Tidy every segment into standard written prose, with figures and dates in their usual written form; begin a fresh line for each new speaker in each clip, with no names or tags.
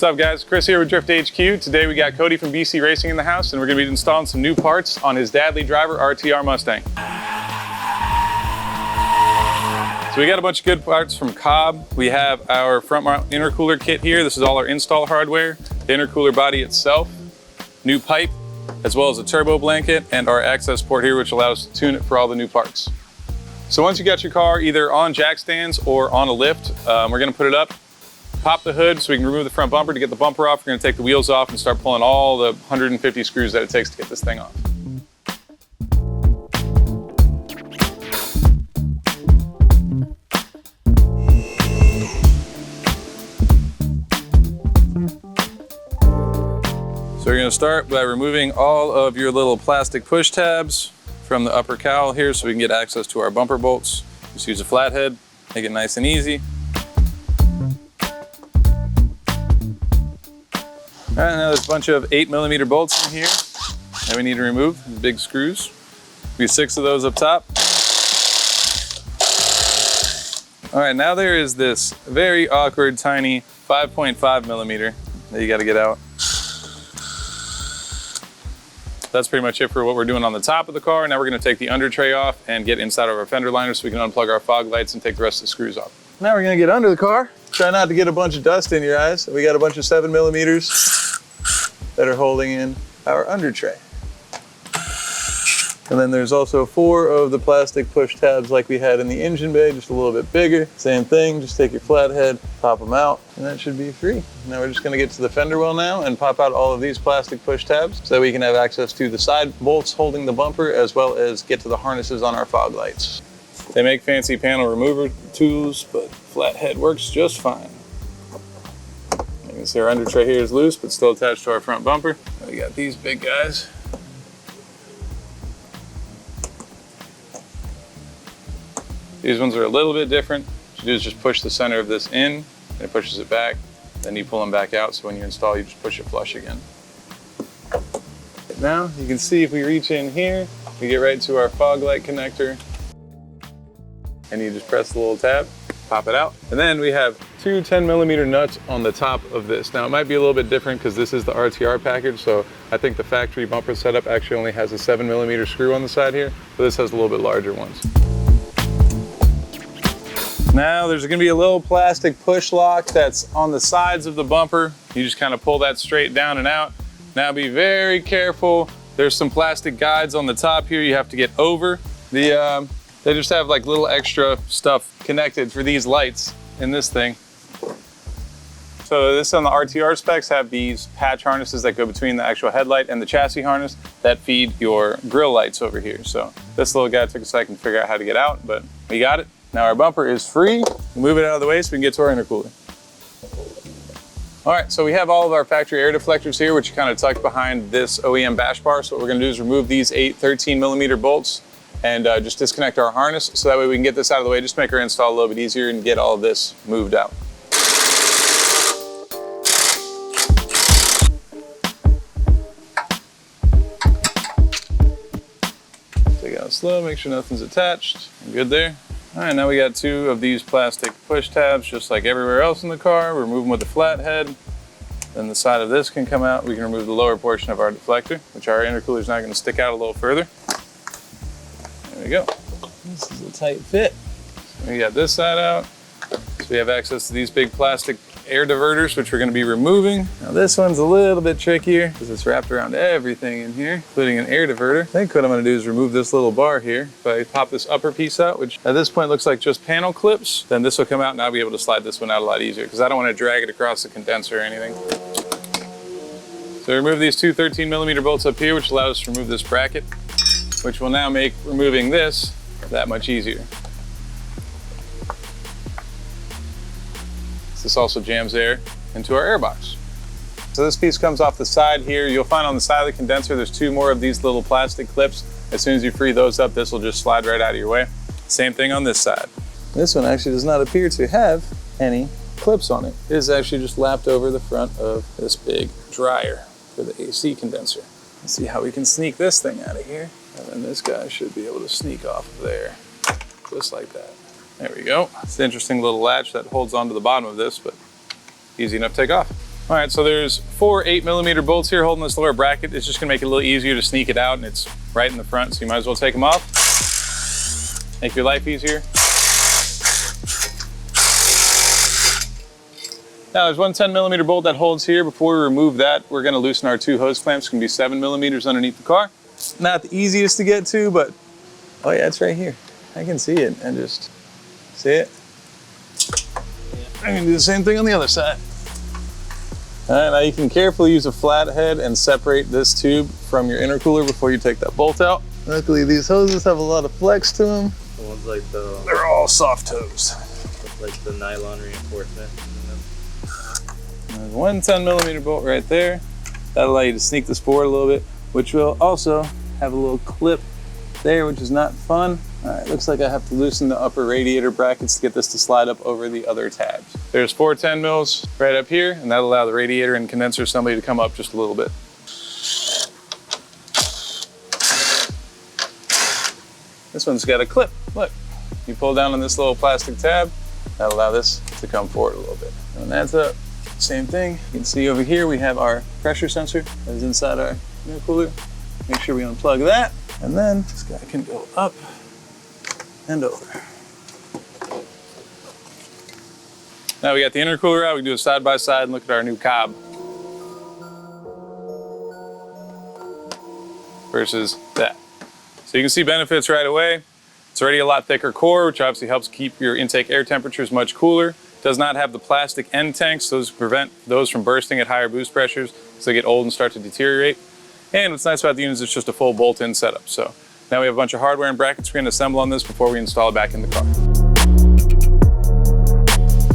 What's up guys, Chris here with Drift HQ. Today we got Cody from BC Racing in the house and we're going to be installing some new parts on his Dadley Driver RTR Mustang. So we got a bunch of good parts from Cobb. We have our front mount intercooler kit here. This is all our install hardware, the intercooler body itself, new pipe, as well as a turbo blanket and our access port here, which allows us to tune it for all the new parts. So once you got your car either on jack stands or on a lift, we're going to put it up, pop the hood so we can remove the front bumper. To get the bumper off, we're going to take the wheels off and start pulling all the 150 screws that it takes to get this thing off. So we're going to start by removing all of your little plastic push tabs from the upper cowl here so we can get access to our bumper bolts. Just use a flathead, make it nice and easy. All right, now there's a bunch of 8mm bolts in here that we need to remove, the big screws. We have 6 of those up top. All right, now there is this very awkward, tiny 5.5mm that you got to get out. That's pretty much it for what we're doing on the top of the car. Now we're going to take the under tray off and get inside of our fender liner so we can unplug our fog lights and take the rest of the screws off. Now we're going to get under the car. Try not to get a bunch of dust in your eyes. We got a bunch of 7mm that are holding in our under tray. And then there's also 4 of the plastic push tabs like we had in the engine bay, just a little bit bigger. Same thing, just take your flathead, pop them out, and that should be free. Now we're just gonna get to the fender well now and pop out all of these plastic push tabs so that we can have access to the side bolts holding the bumper as well as get to the harnesses on our fog lights. They make fancy panel remover tools, but flathead works just fine. You can see our under tray here is loose, but still attached to our front bumper. We got these big guys. These ones are a little bit different. What you do is just push the center of this in, and it pushes it back. Then you pull them back out, so when you install, you just push it flush again. Now, you can see if we reach in here, we get right to our fog light connector. And you just press the little tab, pop it out. And then we have 2 10mm nuts on the top of this. Now, it might be a little bit different because this is the RTR package, so I think the factory bumper setup actually only has a 7mm screw on the side here, but this has a little bit larger ones. Now there's gonna be a little plastic push lock that's on the sides of the bumper. You just kind of pull that straight down and out. Now be very careful. There's some plastic guides on the top here you have to get over. They just have like little extra stuff connected for these lights in this thing. So this on the RTR specs have these patch harnesses that go between the actual headlight and the chassis harness that feed your grille lights over here. So this little guy took a second to figure out how to get out, but we got it. Now our bumper is free. We'll move it out of the way so we can get to our intercooler. All right, so we have all of our factory air deflectors here, which are kind of tucked behind this OEM bash bar. So what we're gonna do is remove these 8 13mm bolts and just disconnect our harness so that way we can get this out of the way, just make our install a little bit easier and get all of this moved out. Take it out slow, make sure nothing's attached. I'm good there. All right, now we got 2 of these plastic push tabs, just like everywhere else in the car. We remove them with a flathead. Then the side of this can come out. We can remove the lower portion of our deflector, which our intercooler is now going to stick out a little further. There we go. This is a tight fit. So we got this side out. So we have access to these big plastic air diverters, which we're going to be removing. Now this one's a little bit trickier because it's wrapped around everything in here, including an air diverter. I think what I'm going to do is remove this little bar here. If I pop this upper piece out, which at this point looks like just panel clips, then this will come out and I'll be able to slide this one out a lot easier because I don't want to drag it across the condenser or anything. So remove these 2 13mm bolts up here, which allows us to remove this bracket, which will now make removing this that much easier. This also jams air into our air box. So this piece comes off the side here. You'll find on the side of the condenser, there's 2 more of these little plastic clips. As soon as you free those up, this will just slide right out of your way. Same thing on this side. This one actually does not appear to have any clips on it. It is actually just lapped over the front of this big dryer for the AC condenser. Let's see how we can sneak this thing out of here. And then this guy should be able to sneak off of there, just like that. There we go. It's an interesting little latch that holds onto the bottom of this, but easy enough to take off. All right, so there's 4 8mm bolts here holding this lower bracket. It's just gonna make it a little easier to sneak it out, and it's right in the front, so you might as well take them off. Make your life easier. Now there's one 10mm bolt that holds here. Before we remove that, we're gonna loosen our 2 hose clamps. It's gonna be 7mm underneath the car. Not the easiest to get to, but, oh yeah, it's right here. I can see it and just, see it? I'm gonna do the same thing on the other side. All right, now you can carefully use a flathead and separate this tube from your intercooler before you take that bolt out. Luckily, these hoses have a lot of flex to them.
The ones like the...
They're all soft hose.
Like the nylon reinforcement.
There's one 10mm bolt right there. That'll allow you to sneak this forward a little bit, which will also have a little clip there, which is not fun. All right, looks like I have to loosen the upper radiator brackets to get this to slide up over the other tabs. There's 4 10mm right up here, and that'll allow the radiator and condenser assembly to come up just a little bit. This one's got a clip, look. You pull down on this little plastic tab, that'll allow this to come forward a little bit. And when that's up, same thing. You can see over here we have our pressure sensor that is inside our intercooler. Make sure we unplug that, and then this guy can go up and over. Now we got the intercooler out, we can do a side by side and look at our new Cobb versus that. So you can see benefits right away. It's already a lot thicker core, which obviously helps keep your intake air temperatures much cooler. Does not have the plastic end tanks. Those prevent those from bursting at higher boost pressures, so they get old and start to deteriorate. And what's nice about the unit is it's just a full bolt-in setup. So now we have a bunch of hardware and brackets we're going to assemble on this before we install it back in the car.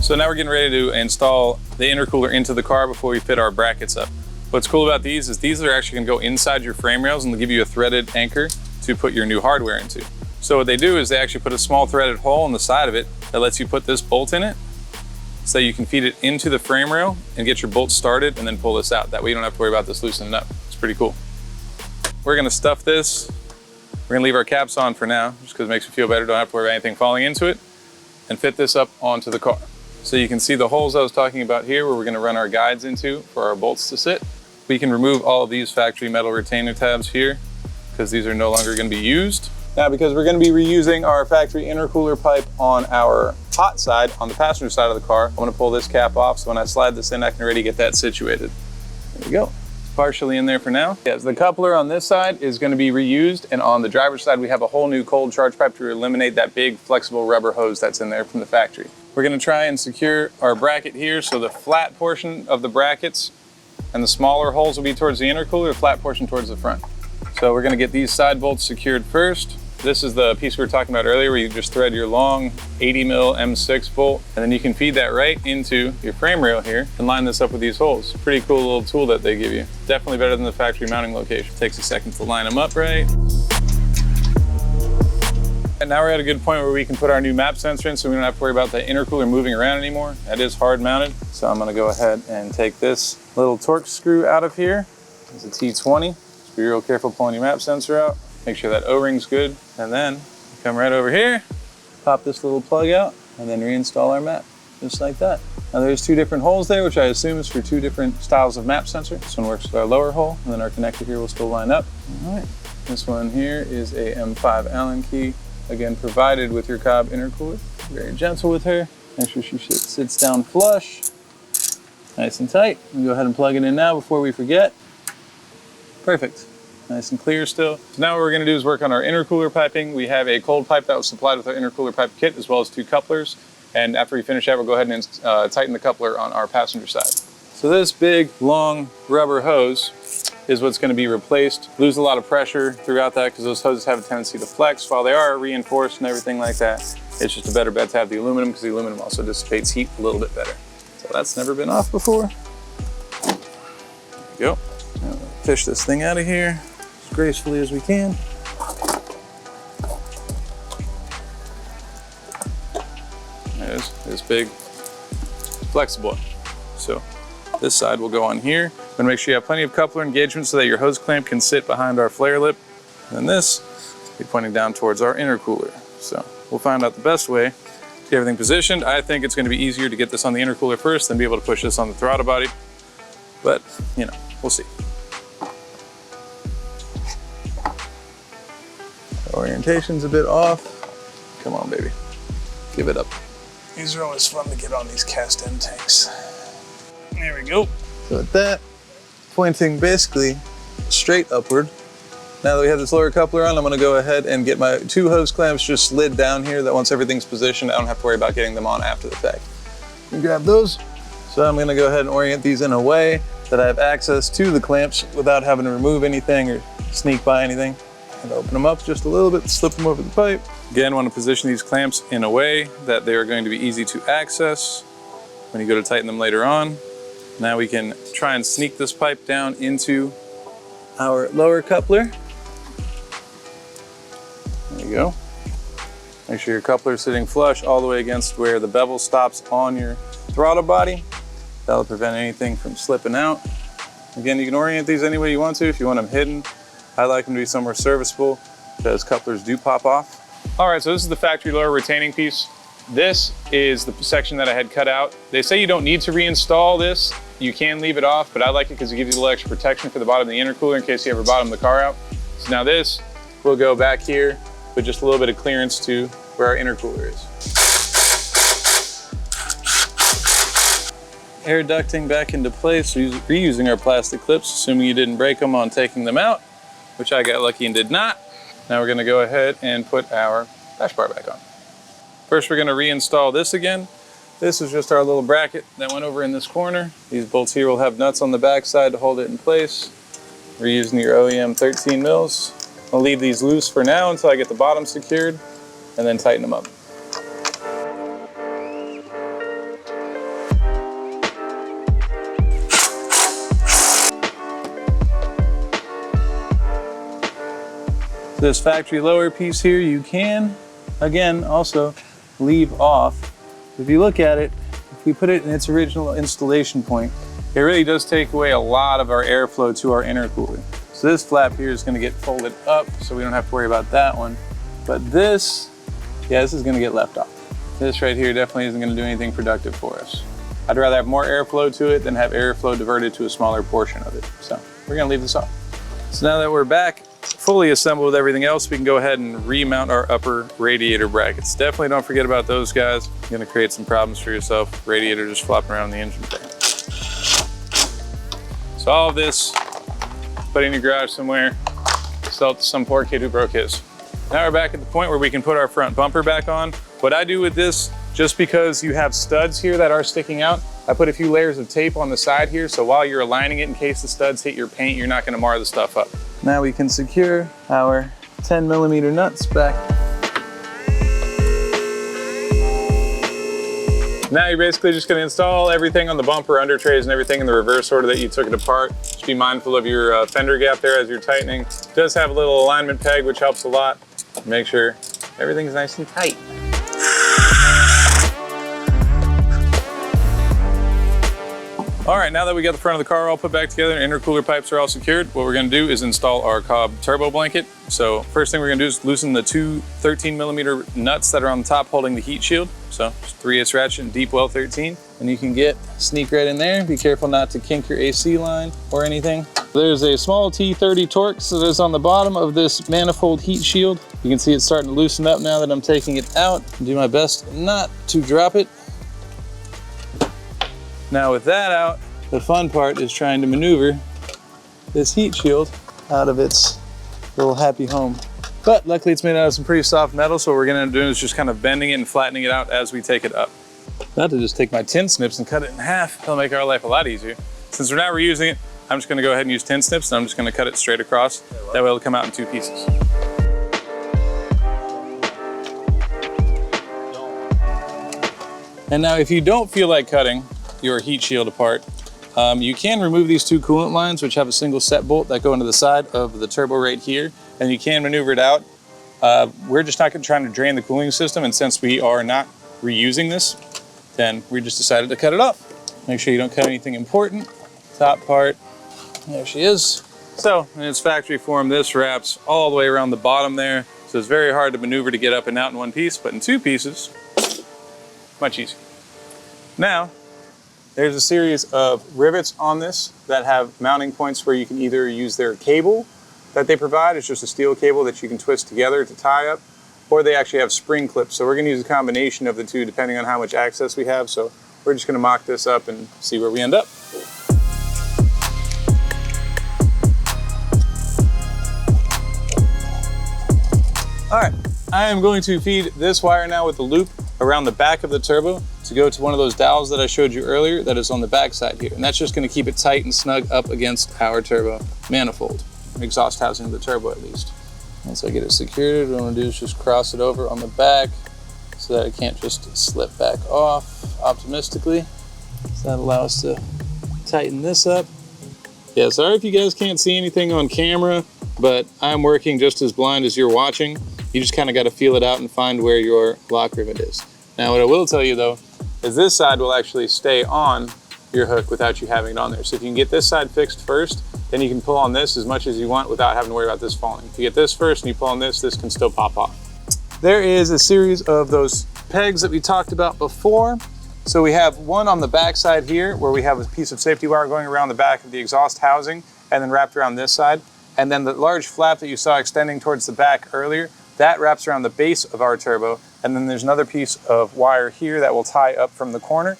So now we're getting ready to install the intercooler into the car before we fit our brackets up. What's cool about these is these are actually going to go inside your frame rails and they'll give you a threaded anchor to put your new hardware into. So what they do is they actually put a small threaded hole in the side of it that lets you put this bolt in it, so you can feed it into the frame rail and get your bolt started and then pull this out. That way you don't have to worry about this loosening up. It's pretty cool. We're gonna stuff this. We're gonna leave our caps on for now, just because it makes you feel better. Don't have to worry about anything falling into it, and fit this up onto the car. So you can see the holes I was talking about here where we're gonna run our guides into for our bolts to sit. We can remove all of these factory metal retainer tabs here because these are no longer gonna be used. Now, because we're gonna be reusing our factory intercooler pipe on our hot side, on the passenger side of the car, I'm gonna pull this cap off, so when I slide this in, I can already get that situated. There we go. It's partially in there for now. Yes, the coupler on this side is gonna be reused, and on the driver's side, we have a whole new cold charge pipe to eliminate that big flexible rubber hose that's in there from the factory. We're gonna try and secure our bracket here, so the flat portion of the brackets and the smaller holes will be towards the intercooler, the flat portion towards the front. So we're gonna get these side bolts secured first. This is the piece we were talking about earlier where you just thread your long 80mm M6 bolt, and then you can feed that right into your frame rail here and line this up with these holes. Pretty cool little tool that they give you. Definitely better than the factory mounting location. Takes a second to line them up right. And now we're at a good point where we can put our new map sensor in so we don't have to worry about the intercooler moving around anymore. That is hard mounted. So I'm gonna go ahead and take this little torque screw out of here. It's a T20. Just be real careful pulling your map sensor out. Make sure that O-ring's good, and then come right over here, pop this little plug out, and then reinstall our map, just like that. Now there's 2 different holes there, which I assume is for 2 different styles of map sensor. This one works with our lower hole, and then our connector here will still line up. All right, this one here is a M5 Allen key, again provided with your Cobb intercooler. Very gentle with her. Make sure she sits down flush, nice and tight. We'll go ahead and plug it in now before we forget. Perfect. Nice and clear still. So now what we're gonna do is work on our intercooler piping. We have a cold pipe that was supplied with our intercooler pipe kit, as well as 2 couplers. And after we finish that, we'll go ahead and tighten the coupler on our passenger side. So this big, long rubber hose is what's gonna be replaced. Lose a lot of pressure throughout that because those hoses have a tendency to flex. While they are reinforced and everything like that, it's just a better bet to have the aluminum because the aluminum also dissipates heat a little bit better. So that's never been off before. There we go. Now we'll fish this thing out of here as gracefully as we can. There's this big flexible. So this side will go on here. We're gonna make sure you have plenty of coupler engagement so that your hose clamp can sit behind our flare lip. And then this will be pointing down towards our intercooler. So we'll find out the best way to get everything positioned. I think it's gonna be easier to get this on the intercooler first than be able to push this on the throttle body. but you know, we'll see. Orientation's a bit off. Come on, baby, give it up. These are always fun to get on these cast end tanks. There we go. So with that, pointing basically straight upward. Now that we have this lower coupler on, I'm gonna go ahead and get my 2 hose clamps just slid down here, that once everything's positioned, I don't have to worry about getting them on after the fact. You grab those. So I'm gonna go ahead and orient these in a way that I have access to the clamps without having to remove anything or sneak by anything. And open them up just a little bit, slip them over the pipe. Again, want to position these clamps in a way that they are going to be easy to access when you go to tighten them later on. Now we can try and sneak this pipe down into our lower coupler. There you go. Make sure your coupler is sitting flush all the way against where the bevel stops on your throttle body. That'll prevent anything from slipping out. Again, you can orient these any way you want to. If you want them hidden, I like them to be somewhere serviceable because couplers do pop off. All right, so this is the factory lower retaining piece. This is the section that I had cut out. They say you don't need to reinstall this. You can leave it off, but I like it because it gives you a little extra protection for the bottom of the intercooler in case you ever bottom the car out. So now this will go back here with just a little bit of clearance to where our intercooler is. Air ducting back into place, reusing our plastic clips, assuming you didn't break them on taking them out, which I got lucky and did not. Now we're gonna go ahead and put our dash bar back on. First, we're gonna reinstall this again. This is just our little bracket that went over in this corner. These bolts here will have nuts on the back side to hold it in place. We're using your OEM 13 mils. I'll leave these loose for now until I get the bottom secured and then tighten them up. This factory lower piece here, you can, again, also leave off. If you look at it, if we put it in its original installation point, it really does take away a lot of our airflow to our intercooler. So this flap here is gonna get folded up, so we don't have to worry about that one. But this, yeah, this is gonna get left off. This right here definitely isn't gonna do anything productive for us. I'd rather have more airflow to it than have airflow diverted to a smaller portion of it. So we're gonna leave this off. So now that we're back, fully assembled with everything else, we can go ahead and remount our upper radiator brackets. Definitely don't forget about those guys. You're gonna create some problems for yourself. Radiator just flopping around the engine bay. So all of this, put it in your garage somewhere, sell it to some poor kid who broke his. Now we're back at the point where we can put our front bumper back on. What I do with this, just because you have studs here that are sticking out, I put a few layers of tape on the side here, so while you're aligning it, in case the studs hit your paint, you're not gonna mar the stuff up. Now we can secure our 10mm nuts back. Now you're basically just gonna install everything on the bumper, under trays, and everything in the reverse order that you took it apart. Just be mindful of your fender gap there as you're tightening. It does have a little alignment peg, which helps a lot. Make sure everything's nice and tight. All right, now that we got the front of the car all put back together and intercooler pipes are all secured, what we're gonna do is install our Cobb turbo blanket. So first thing we're gonna do is loosen the 2 13mm nuts that are on the top holding the heat shield. So just 3/8 ratchet and deep well 13. And you can sneak right in there. Be careful not to kink your AC line or anything. There's a small T30 Torx that is on the bottom of this manifold heat shield. You can see it's starting to loosen up now that I'm taking it out. Do my best not to drop it. Now with that out, the fun part is trying to maneuver this heat shield out of its little happy home. But luckily it's made out of some pretty soft metal, so what we're gonna end up doing is just kind of bending it and flattening it out as we take it up. About to just take my tin snips and cut it in half. That'll make our life a lot easier. Since we're not reusing it, I'm just gonna go ahead and use tin snips, and I'm just gonna cut it straight across. That way it'll come out in 2 pieces. And now if you don't feel like cutting your heat shield apart, you can remove these 2 coolant lines, which have a single set bolt that go into the side of the turbo right here, and you can maneuver it out. We're just not trying to drain the cooling system, and since we are not reusing this, then we just decided to cut it off. Make sure you don't cut anything important. Top part, there she is. So in its factory form, this wraps all the way around the bottom there, so it's very hard to maneuver to get up and out in 1 piece, but in 2 pieces, much easier. Now, There's a series of rivets on this that have mounting points where you can either use their cable that they provide. It's just a steel cable that you can twist together to tie up, or they actually have spring clips. So we're going to use a combination of the two depending on how much access we have. So we're just going to mock this up and see where we end up. All right, I am going to feed this wire now with the loop around the back of the turbo to go to one of those dowels that I showed you earlier that is on the back side here. And that's just going to keep it tight and snug up against our turbo manifold, exhaust housing of the turbo at least. Once I get it secured, what I'm going to do is just cross it over on the back so that it can't just slip back off optimistically. So that allows us to tighten this up. Yeah, sorry if you guys can't see anything on camera, but I'm working just as blind as you're watching. You just kind of got to feel it out and find where your lock rivet is. Now, what I will tell you though, is this side will actually stay on your hook without you having it on there. So if you can get this side fixed first, then you can pull on this as much as you want without having to worry about this falling. If you get this first and you pull on this, this can still pop off. There is a series of those pegs that we talked about before. So we have one on the back side here where we have a piece of safety wire going around the back of the exhaust housing and then wrapped around this side. And then the large flap that you saw extending towards the back earlier, that wraps around the base of our turbo. And then there's another piece of wire here that will tie up from the corner.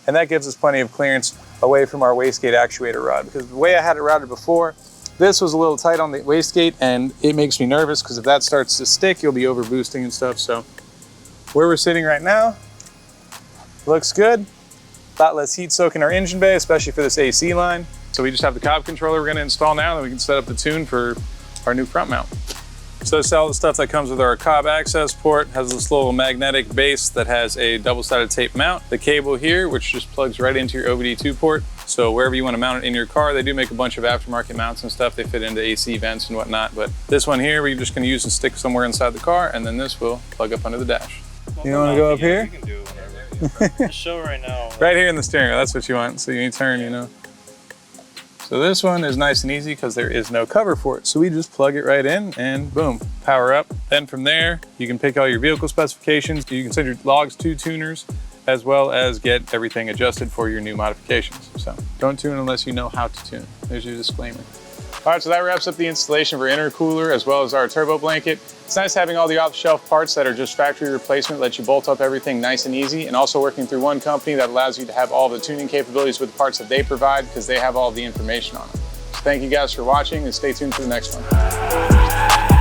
And that gives us plenty of clearance away from our wastegate actuator rod. Because the way I had it routed before, this was a little tight on the wastegate and it makes me nervous because if that starts to stick, you'll be over boosting and stuff. So where we're sitting right now, looks good. A lot less heat soak in our engine bay, especially for this AC line. So we just have the Cobb controller we're gonna install now, and we can set up the tune for our new front mount. So this is all the stuff that comes with our Cobb access port. Has this little magnetic base that has a double-sided tape mount. The cable here, which just plugs right into your OBD2 port. So wherever you want to mount it in your car, they do make a bunch of aftermarket mounts and stuff. They fit into AC vents and whatnot. But this one here, we're just going to use and stick somewhere inside the car, and then this will plug up under the dash. You want to go up here?
You can do whatever. Just show right now.
Right here in the steering wheel, that's what you want. So you turn, you know. So this one is nice and easy because there is no cover for it. So we just plug it right in and boom, power up. Then from there, you can pick all your vehicle specifications. You can send your logs to tuners as well as get everything adjusted for your new modifications. So don't tune unless you know how to tune. There's your disclaimer. All right, so that wraps up the installation for intercooler as well as our turbo blanket. It's nice having all the off-the-shelf parts that are just factory replacement, let you bolt up everything nice and easy, and also working through one company that allows you to have all the tuning capabilities with the parts that they provide because they have all the information on them. So thank you guys for watching and stay tuned for the next one.